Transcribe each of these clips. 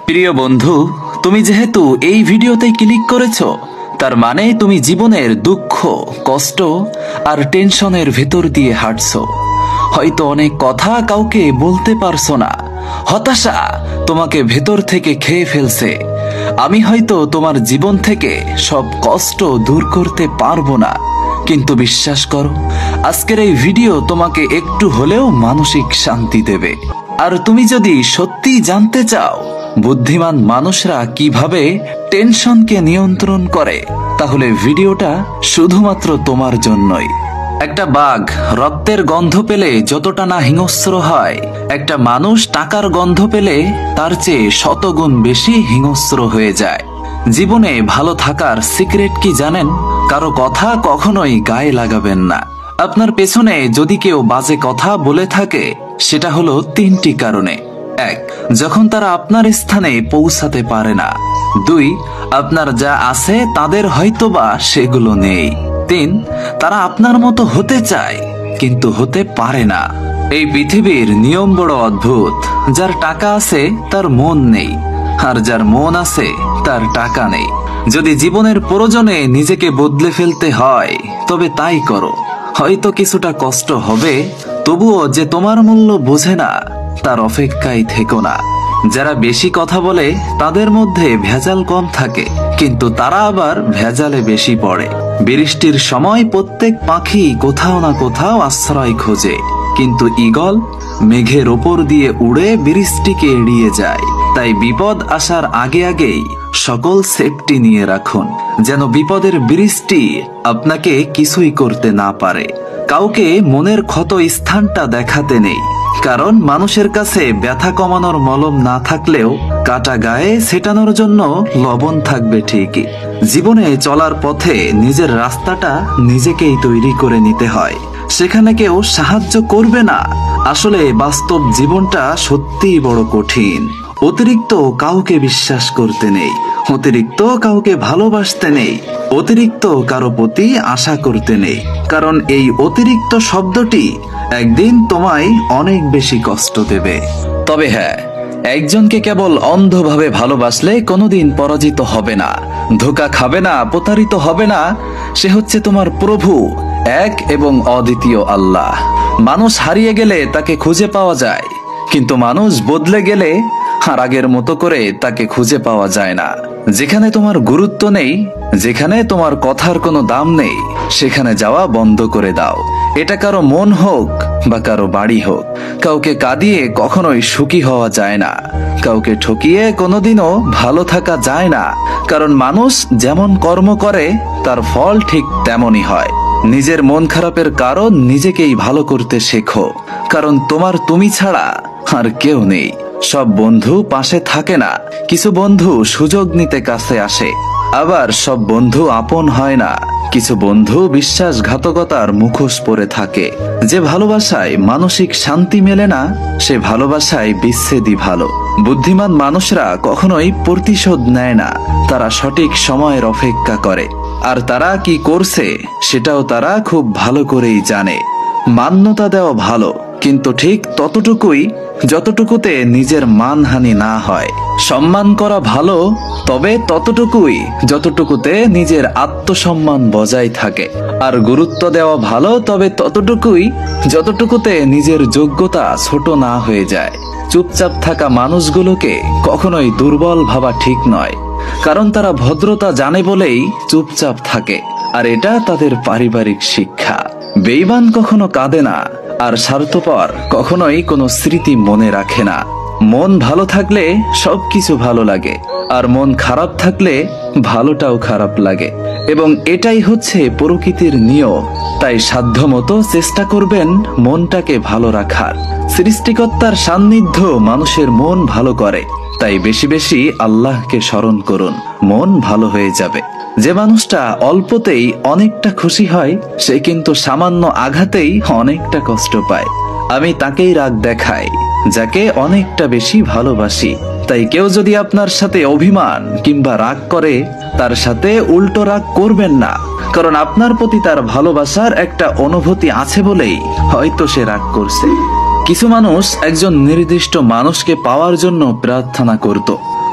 প্রিয় বন্ধু, তুমি যেহেতু এই ভিডিওতে ক্লিক করেছো, তার মানে তুমি জীবনের দুঃখ, কষ্ট আর টেনশনের ভেতর দিয়ে হাঁটছো। হয়তো অনেক কথা কাউকে বলতে পারছো না, হতাশা তোমাকে ভেতর থেকে খেয়ে ফেলছে। আমি হয়তো তোমার জীবন থেকে সব কষ্ট দূর করতে পারবো না, কিন্তু বিশ্বাস করো, আজকের এই ভিডিও তোমাকে একটু হলেও মানসিক শান্তি দেবে। আর তুমি যদি সত্যি জানতে চাও বুদ্ধিমান মানুষরা কিভাবে টেনশনকে নিয়ন্ত্রণ করে, তাহলে ভিডিওটা শুধুমাত্র তোমার জন্যই। একটা বাঘ রক্তের গন্ধ পেলে যতটা না হিংস্র হয়, একটা মানুষ টাকার গন্ধ পেলে তার চেয়ে শতগুণ বেশি হিংস্র হয়ে যায়। জীবনে ভালো থাকার সিক্রেট কি জানেন? কারো কথা কখনোই গায়ে লাগাবেন না। আপনার পেছনে যদি কেউ বাজে কথা বলে থাকে, সেটা হলো 3টি কারণে। 1, যখন তারা আপনার স্থানে পৌঁছাতে পারে না। 2, আপনার যা আছে তাদের হয়তোবা সেগুলো নেই। 3, তারা আপনার মতো হতে চায় কিন্তু হতে পারে না। এই পৃথিবীর নিয়ম বড় অদ্ভুত। যার টাকা আছে তার মন নেই, আর যার মন আছে তার টাকা নেই। যদি জীবনের প্রয়োজনে নিজেকে বদলে ফেলতে হয়, তবে তাই করো। হয়তো কিছুটা কষ্ট হবে, তবুও যে তোমার মূল্য বোঝে না তার অপেক্ষায় থেকো না। যারা বেশি কথা বলে তাদের মধ্যে ভেজাল কম থাকে, কিন্তু তারা আবার ভেজালে বেশি পড়ে। বৃষ্টির সময় প্রত্যেক পাখি কোথাও না কোথাও আশ্রয় খোঁজে, কিন্তু ঈগল মেঘের ওপর দিয়ে উড়ে বৃষ্টিকে এড়িয়ে যায়। তাই বিপদ আসার আগে আগেই সকল সেফটি নিয়ে রাখুন, যেন বিপদের বৃষ্টি আপনাকে কিছুই করতে না পারে। কাউকে মনের ক্ষত স্থানটা দেখাতে নেই, কারণ মানুষের কাছে ব্যথা কমানোর মলম না থাকলেও কাটা গায়ে ছেটানোর জন্য লবণ থাকবে ঠিকই। জীবনে চলার পথে নিজের রাস্তাটা নিজেকেই তৈরি করে নিতে হয়, সেখানে কেউ সাহায্য করবে না। আসলে বাস্তব জীবনটা সত্যিই বড় কঠিন। অতিরিক্ত কাউকে বিশ্বাস করতে নেই, অতিরিক্ত কাউকে ভালোবাসতে নেই, অতিরিক্ত কারো প্রতি আশা করতে নেই, কারণ এই অতিরিক্ত শব্দটি একদিন তোমায় অনেক বেশি কষ্ট দেবে। তবে হ্যাঁ, একজনকে কেবল অন্ধভাবে ভালোবাসলে কোনোদিন পরাজিত হবে না, ধোঁকা খাবে না, প্রতারিত হবে না। সে হচ্ছে তোমার প্রভু, এক এবং অদ্বিতীয় আল্লাহ। মানুষ হারিয়ে গেলে তাকে খুঁজে পাওয়া যায়, কিন্তু মানুষ বদলে গেলে আর আগের মতো করে তাকে খুঁজে পাওয়া যায় না। যেখানে তোমার গুরুত্ব নেই, যেখানে তোমার কথার কোনো দাম নেই, সেখানে যাওয়া বন্ধ করে দাও। এটা কারো মন হোক বা কারো বাড়ি হোক। কাউকে কাঁদিয়ে কখনোই সুখী হওয়া যায় না, কাউকে ঠকিয়ে কোনোদিনও ভালো থাকা যায় না। কারণ মানুষ যেমন কর্ম করে তার ফল ঠিক তেমনই হয়। নিজের মন খারাপের কারণ নিজেকেই ভালো করতে শেখো, কারণ তোমার তুমি ছাড়া আর কেউ নেই। সব বন্ধু পাশে থাকে না, কিছু বন্ধু সুযোগ নিতে কাছে আসে। আবার সব বন্ধু আপন হয় না, কিছু বন্ধু বিশ্বাসঘাতকতার মুখোশ পরে থাকে। যে ভালোবাসায় মানসিক শান্তি মেলে না, সে ভালোবাসায় বিচ্ছেদই ভালো। বুদ্ধিমান মানুষরা কখনোই প্রতিশোধ নেয় না, তারা সঠিক সময়ের অপেক্ষা করে। আর তারা কি করছে সেটাও তারা খুব ভালো করেই জানে। মান্যতা দেওয়া ভালো, কিন্তু ঠিক ততটুকুই যতটুকুতে নিজের মানহানি না হয়। সম্মান করা ভালো, তবে ততটুকুই যতটুকুতে নিজের আত্মসম্মান বজায় থাকে। আর গুরুত্ব দেওয়া ভালো, তবে ততটুকুই যতটুকুতে নিজের যোগ্যতা ছোট না হয়ে যায়। চুপচাপ থাকা মানুষগুলোকে কখনোই দুর্বল ভাবা ঠিক নয়, কারণ তারা ভদ্রতা জানে বলেই চুপচাপ থাকে, আর এটা তাদের পারিবারিক শিক্ষা। বেঈমান কখনো কাঁদে না, আর স্বার্থপর কখনোই কোনো স্মৃতি মনে রাখে না। মন ভালো থাকলে সবকিছু ভালো লাগে, আর মন খারাপ থাকলে ভালোটাও খারাপ লাগে, এবং এটাই হচ্ছে প্রকৃতির নিয়ম। তাই সাধ্যমতো চেষ্টা করবেন মনটাকে ভালো রাখার। সৃষ্টিকর্তার সান্নিধ্য মানুষের মন ভালো করে, তাই বেশি বেশি আল্লাহকে স্মরণ করুন, মন ভালো হয়ে যাবে। যে মানুষটা অল্পতেই অনেকটা খুশি হয়, সে কিন্তু সামান্য আঘাতেই অনেকটা কষ্ট পায়। আমি তাকেই রাগ দেখাই যাকে অনেকটা বেশি ভালোবাসি। তাই কেউ যদি আপনার সাথে অভিমান কিংবা রাগ করে, তার সাথে উল্টো রাগ করবেন না, কারণ আপনার প্রতি তার ভালোবাসার একটা অনুভূতি আছে বলেই হয়তো সে রাগ করছে। কিছু মানুষ একজন নির্দিষ্ট মানুষকে পাওয়ার জন্য প্রার্থনা করত,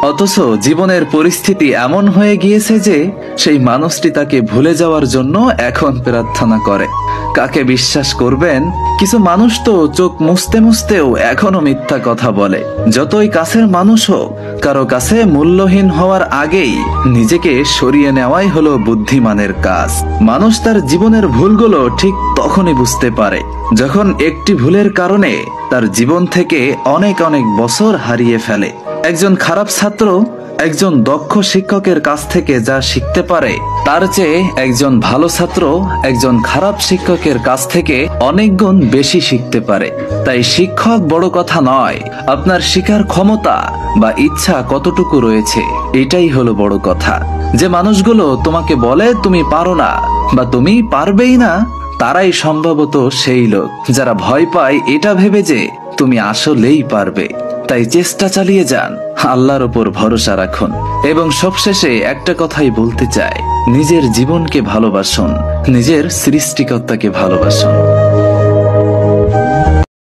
অথচ জীবনের পরিস্থিতি এমন হয়ে গিয়েছে যে সেই মানুষটি তাকে ভুলে যাওয়ার জন্য এখন প্রার্থনা করে। কাকে বিশ্বাস করবেন? কিছু মানুষ তো চোখ মুছতে মুছতেও এখনো মিথ্যা কথা বলে। যতই কাছের মানুষ হোক, কারো কাছে মূল্যহীন হওয়ার আগেই নিজেকে সরিয়ে নেওয়াই হলো বুদ্ধিমানের কাজ। মানুষ তার জীবনের ভুলগুলো ঠিক তখনই বুঝতে পারে যখন একটি ভুলের কারণে তার জীবন থেকে অনেক অনেক বছর হারিয়ে ফেলে। একজন খারাপ ছাত্র একজন দক্ষ শিক্ষকের কাছ থেকে যা শিখতে পারে, তার চেয়ে একজন ভালো ছাত্র একজন খারাপ শিক্ষকের কাছ থেকে অনেক গুণ বেশি শিখতে পারে। তাই শিক্ষক বড় কথা নয়, আপনার শিখার ক্ষমতা বা ইচ্ছা কতটুকু রয়েছে এটাই হলো বড় কথা। যে মানুষগুলো তোমাকে বলে তুমি পারো না বা তুমি পারবেই না, তারাই সম্ভবত সেই লোক যারা ভয় পায় এটা ভেবে যে তুমি আসলেই পারবে। তাই চেষ্টা চালিয়ে যান, আল্লাহর উপর ভরসা রাখুন এবং সবশেষে একটা কথাই বলতে চাই, নিজের জীবনকে ভালোবাসুন, নিজের সৃষ্টিকর্তাকে ভালোবাসুন।